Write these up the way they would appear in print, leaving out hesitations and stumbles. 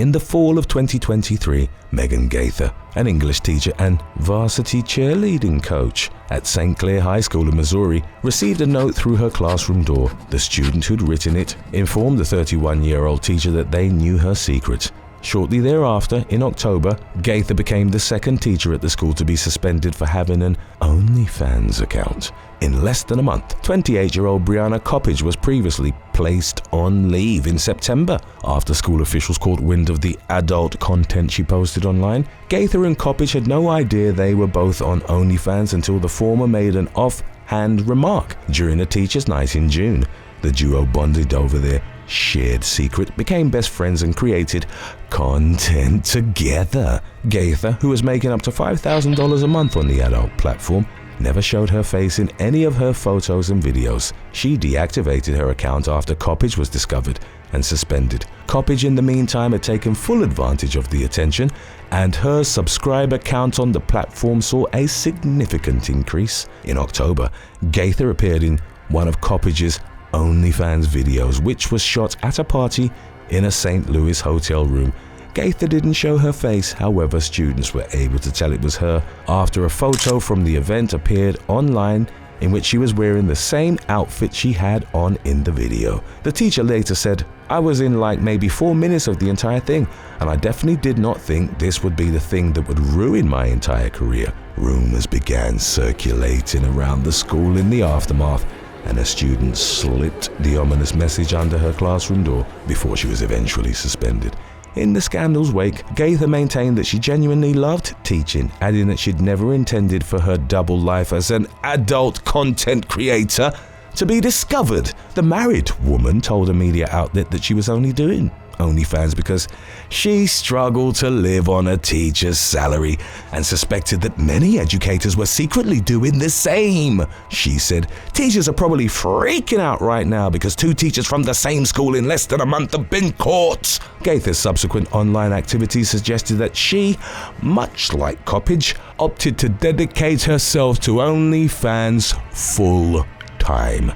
In the fall of 2023, Megan Gaither, an English teacher and varsity cheerleading coach at St. Clair High School in Missouri, received a note through her classroom door. The student who'd written it informed the 31-year-old teacher that they knew her secret. Shortly thereafter, in October, Gaither became the second teacher at the school to be suspended for having an OnlyFans account. In less than a month, 28-year-old Brianna Coppage was previously placed on leave in September after school officials caught wind of the adult content she posted online. Gaither and Coppage had no idea they were both on OnlyFans until the former made an offhand remark during a teacher's night in June. The duo bonded over their shared secret, became best friends and created content together. Gaither, who was making up to $5,000 a month on the adult platform, never showed her face in any of her photos and videos. She deactivated her account after Coppage was discovered and suspended. Coppage, in the meantime, had taken full advantage of the attention, and her subscriber count on the platform saw a significant increase. In October, Gaither appeared in one of Coppage's OnlyFans videos, which was shot at a party in a St. Louis hotel room. Gaither didn't show her face, however, students were able to tell it was her after a photo from the event appeared online in which she was wearing the same outfit she had on in the video. The teacher later said, "I was in like maybe 4 minutes of the entire thing, and I definitely did not think this would be the thing that would ruin my entire career." Rumors began circulating around the school in the aftermath, and a student slipped the ominous message under her classroom door before she was eventually suspended. In the scandal's wake, Gaither maintained that she genuinely loved teaching, adding that she'd never intended for her double life as an adult content creator to be discovered. The married woman told a media outlet that she was only doing OnlyFans because she struggled to live on a teacher's salary and suspected that many educators were secretly doing the same. She said, "Teachers are probably freaking out right now because 2 teachers from the same school in less than a month have been caught." Gaither's subsequent online activities suggested that she, much like Coppage, opted to dedicate herself to OnlyFans full time.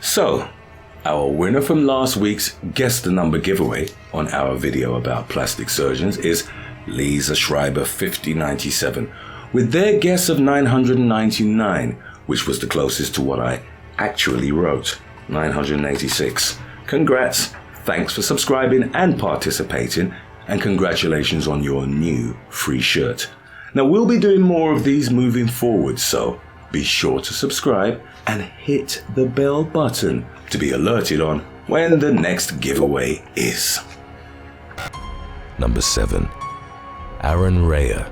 So, our winner from last week's Guess the Number giveaway on our video about plastic surgeons is Lisa Schreiber 5097 with their guess of 999, which was the closest to what I actually wrote, 986. Congrats, thanks for subscribing and participating, and congratulations on your new free shirt. Now we'll be doing more of these moving forward, so be sure to subscribe and hit the bell button to be alerted on when the next giveaway is. Number 7. Aaron Reyr.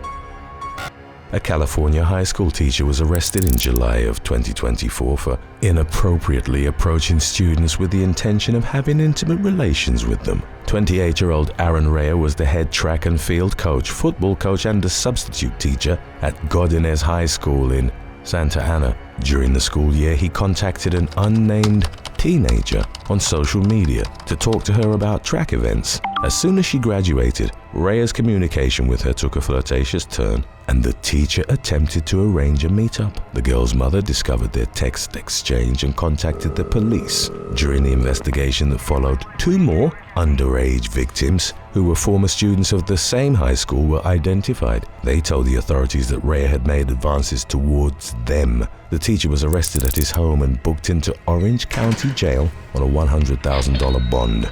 A California high school teacher was arrested in July of 2024 for inappropriately approaching students with the intention of having intimate relations with them. 28-year-old Aaron Reyr was the head track and field coach, football coach, and a substitute teacher at Godinez High School in Santa Ana. During the school year, he contacted an unnamed teenager on social media to talk to her about track events. As soon as she graduated, Reyr's communication with her took a flirtatious turn, and the teacher attempted to arrange a meetup. The girl's mother discovered their text exchange and contacted the police. During the investigation that followed, 2 more underage victims who were former students of the same high school were identified. They told the authorities that Reyr had made advances towards them. The teacher was arrested at his home and booked into Orange County Jail on a $100,000 bond.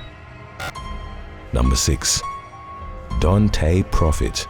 Number 6. Dante Prophet.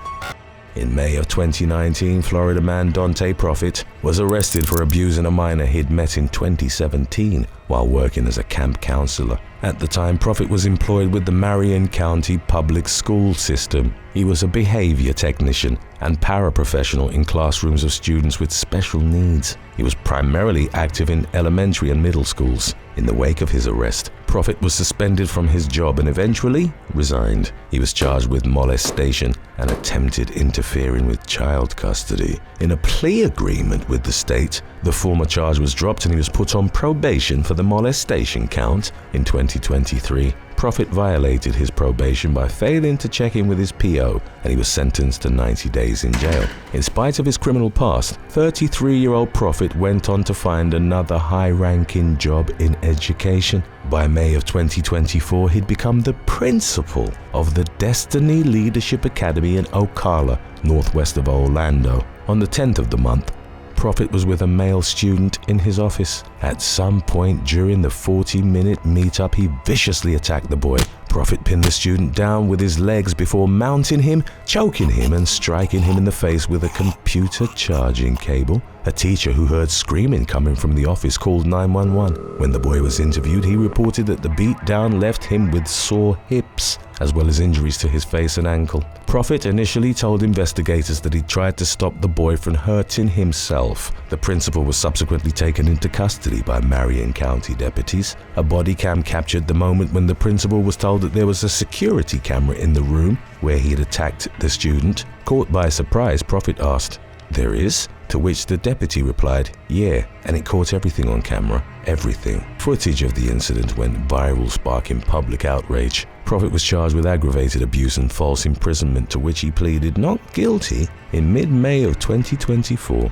In May of 2019, Florida man Dante Prophet was arrested for abusing a minor he'd met in 2017 while working as a camp counselor. At the time, Prophet was employed with the Marion County Public School System. He was a behavior technician and paraprofessional in classrooms of students with special needs. He was primarily active in elementary and middle schools. In the wake of his arrest, Prophet was suspended from his job and eventually resigned. He was charged with molestation and attempted interfering with child custody. In a plea agreement with the state, The former charge was dropped and he was put on probation for the molestation count in 2023. Prophet violated his probation by failing to check in with his PO, and he was sentenced to 90 days in jail. In spite of his criminal past, 33-year-old Prophet went on to find another high-ranking job in education. By May of 2024, he'd become the principal of the Destiny Leadership Academy in Ocala, northwest of Orlando. On the 10th of the month, Prophet was with a male student in his office. At some point during the 40-minute meetup, he viciously attacked the boy. Prophet pinned the student down with his legs before mounting him, choking him, and striking him in the face with a computer charging cable. A teacher who heard screaming coming from the office called 911. When the boy was interviewed, he reported that the beatdown left him with sore hips, as well as injuries to his face and ankle. Prophet initially told investigators that he tried to stop the boy from hurting himself. The principal was subsequently taken into custody by Marion County deputies. A body cam captured the moment when the principal was told that there was a security camera in the room where he had attacked the student. Caught by surprise, Prophet asked, "There is?" To which the deputy replied, "Yeah," and it caught everything on camera. Everything. Footage of the incident went viral, sparking public outrage. Prophet was charged with aggravated abuse and false imprisonment, to which he pleaded not guilty in mid-May of 2024.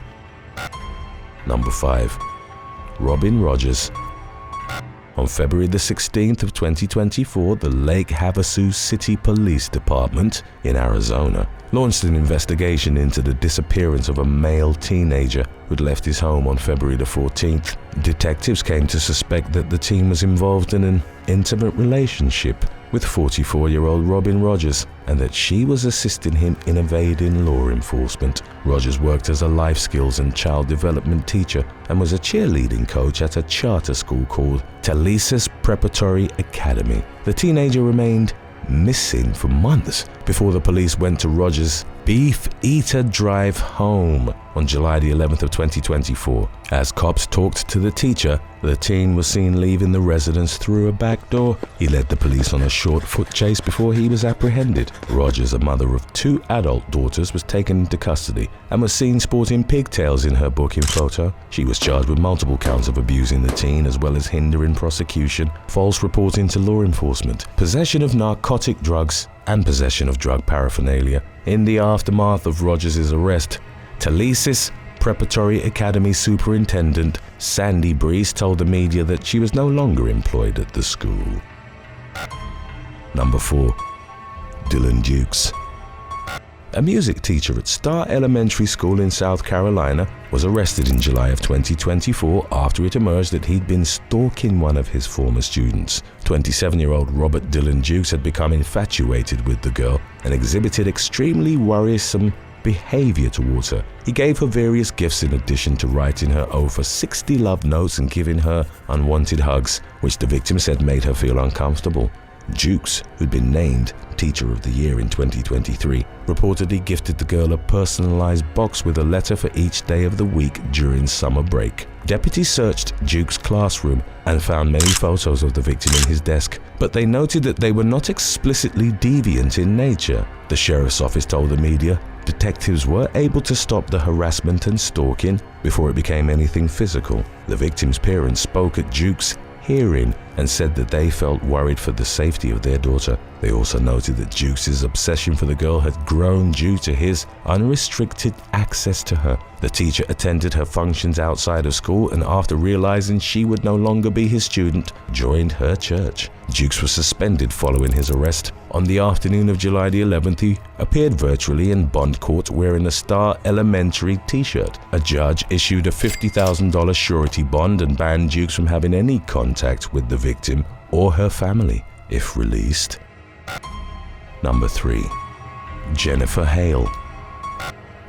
Number 5. Robin Rogers. On February the 16th of 2024, the Lake Havasu City Police Department in Arizona launched an investigation into the disappearance of a male teenager who'd left his home on February the 14th. Detectives came to suspect that the teen was involved in an intimate relationship with 44-year-old Robin Rogers, and that she was assisting him in evading law enforcement. Rogers worked as a life skills and child development teacher and was a cheerleading coach at a charter school called Talisa's Preparatory Academy. The teenager remained missing for months before the police went to Rogers' Beef Eater Drive home on July the 11th of 2024. As cops talked to the teacher, the teen was seen leaving the residence through a back door. He led the police on a short foot chase before he was apprehended. Rogers, a mother of 2 adult daughters, was taken into custody and was seen sporting pigtails in her booking photo. She was charged with multiple counts of abusing the teen, as well as hindering prosecution, false reporting to law enforcement, possession of narcotic drugs, and possession of drug paraphernalia. In the aftermath of Rogers' arrest, Talisa's Preparatory Academy Superintendent Sandy Breeze told the media that she was no longer employed at the school. Number 4. Dylan Dukes. A music teacher at Star Elementary School in South Carolina was arrested in July of 2024 after it emerged that he'd been stalking one of his former students. 27-year-old Robert Dylan Dukes had become infatuated with the girl and exhibited extremely worrisome behavior towards her. He gave her various gifts in addition to writing her over 60 love notes and giving her unwanted hugs, which the victim said made her feel uncomfortable. Dukes, who'd been named Teacher of the Year in 2023, reportedly gifted the girl a personalized box with a letter for each day of the week during summer break. Deputies searched Dukes' classroom and found many photos of the victim in his desk, but they noted that they were not explicitly deviant in nature. The sheriff's office told the media detectives were able to stop the harassment and stalking before it became anything physical. The victim's parents spoke at Dukes' hearing and said that they felt worried for the safety of their daughter. They also noted that Dukes' obsession for the girl had grown due to his unrestricted access to her. The teacher attended her functions outside of school and, after realizing she would no longer be his student, joined her church. Dukes was suspended following his arrest. On the afternoon of July the 11th, he appeared virtually in bond court wearing a Star Elementary t-shirt. A judge issued a $50,000 surety bond and banned Dukes from having any contact with the victim or her family if released. Number 3. Jennifer Hale.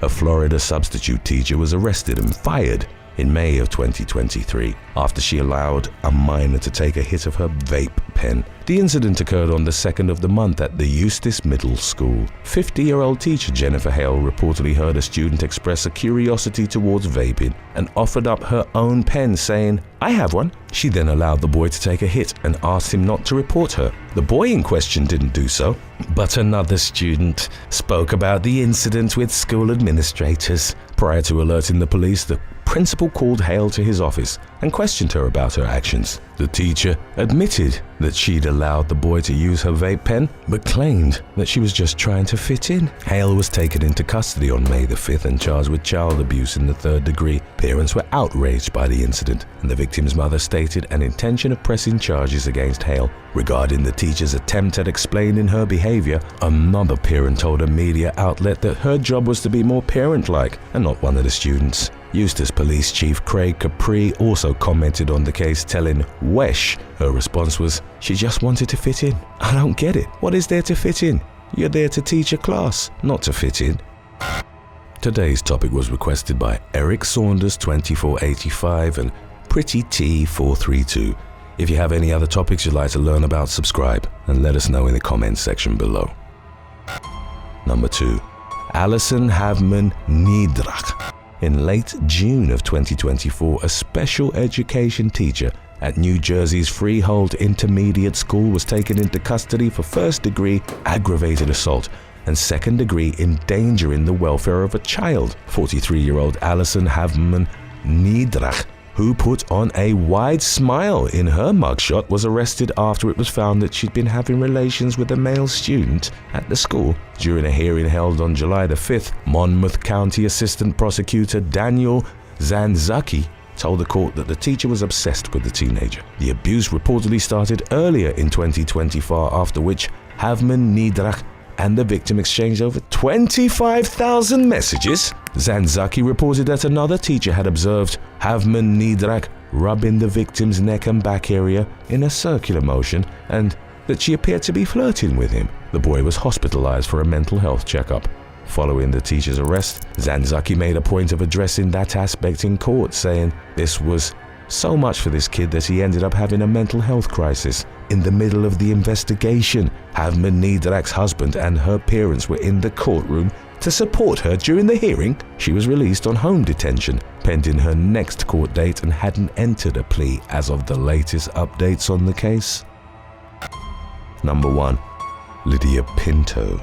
A Florida substitute teacher was arrested and fired in May of 2023 after she allowed a minor to take a hit of her vape pen. The incident occurred on the 2nd of the month at the Eustis Middle School. 50-year-old teacher Jennifer Hale reportedly heard a student express a curiosity towards vaping and offered up her own pen, saying, "I have one." She then allowed the boy to take a hit and asked him not to report her. The boy in question didn't do so, but another student spoke about the incident with school administrators. Prior to alerting the police, the principal called Hale to his office and questioned her about her actions. The teacher admitted that she'd allowed the boy to use her vape pen, but claimed that she was just trying to fit in. Hale was taken into custody on May the 5th and charged with child abuse in the 3rd degree. Parents were outraged by the incident, and the victim's mother stated an intention of pressing charges against Hale. Regarding the teacher's attempt at explaining her behavior, another parent told a media outlet that her job was to be more parent-like and not one of the students. Eustis Police Chief Craig Capri also commented on the case, telling Wesh her response was, "She just wanted to fit in. I don't get it. What is there to fit in? You're there to teach a class, not to fit in." Today's topic was requested by Eric Saunders 2485 and Pretty T 432. If you have any other topics you'd like to learn about, subscribe and let us know in the comments section below. Number 2. Allison Havan Nidra. In late June of 2024, a special education teacher at New Jersey's Freehold Intermediate School was taken into custody for 1st-degree aggravated assault and 2nd-degree endangering the welfare of a child. 43-year-old Allison Havan Nidra, who put on a wide smile in her mugshot, was arrested after it was found that she'd been having relations with a male student at the school. During a hearing held on July the 5th, Monmouth County Assistant Prosecutor Daniel Zanzaki told the court that the teacher was obsessed with the teenager. The abuse reportedly started earlier in 2024, after which Havan Nidra and the victim exchanged over 25,000 messages. Zanzaki reported that another teacher had observed Havan Nidra rubbing the victim's neck and back area in a circular motion and that she appeared to be flirting with him. The boy was hospitalized for a mental health checkup. Following the teacher's arrest, Zanzaki made a point of addressing that aspect in court, saying this was so much for this kid that he ended up having a mental health crisis. In the middle of the investigation, Havan Nidra's husband and her parents were in the courtroom to support her during the hearing. She was released on home detention pending her next court date and hadn't entered a plea as of the latest updates on the case. Number 1. Lydia Pinto.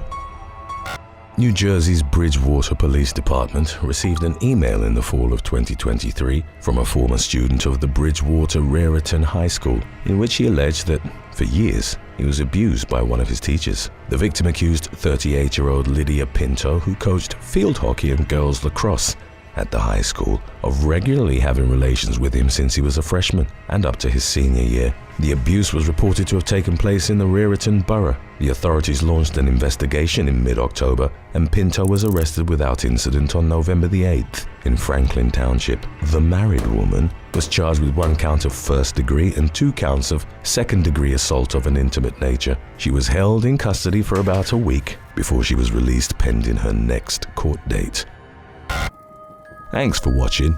New Jersey's Bridgewater Police Department received an email in the fall of 2023 from a former student of the Bridgewater Raritan High School, in which he alleged that, for years, he was abused by one of his teachers. The victim accused 38-year-old Lydia Pinto, who coached field hockey and girls lacrosse at the high school, of regularly having relations with him since he was a freshman and up to his senior year. The abuse was reported to have taken place in the Raritan borough. The authorities launched an investigation in mid-October, and Pinto was arrested without incident on November the 8th in Franklin Township. The married woman was charged with 1 count of 1st degree and 2 counts of 2nd degree assault of an intimate nature. She was held in custody for about a week before she was released pending her next court date. Thanks for watching.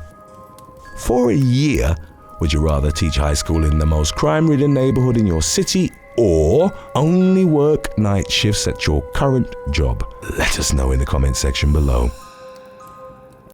For a year, would you rather teach high school in the most crime-ridden neighborhood in your city or only work night shifts at your current job? Let us know in the comment section below.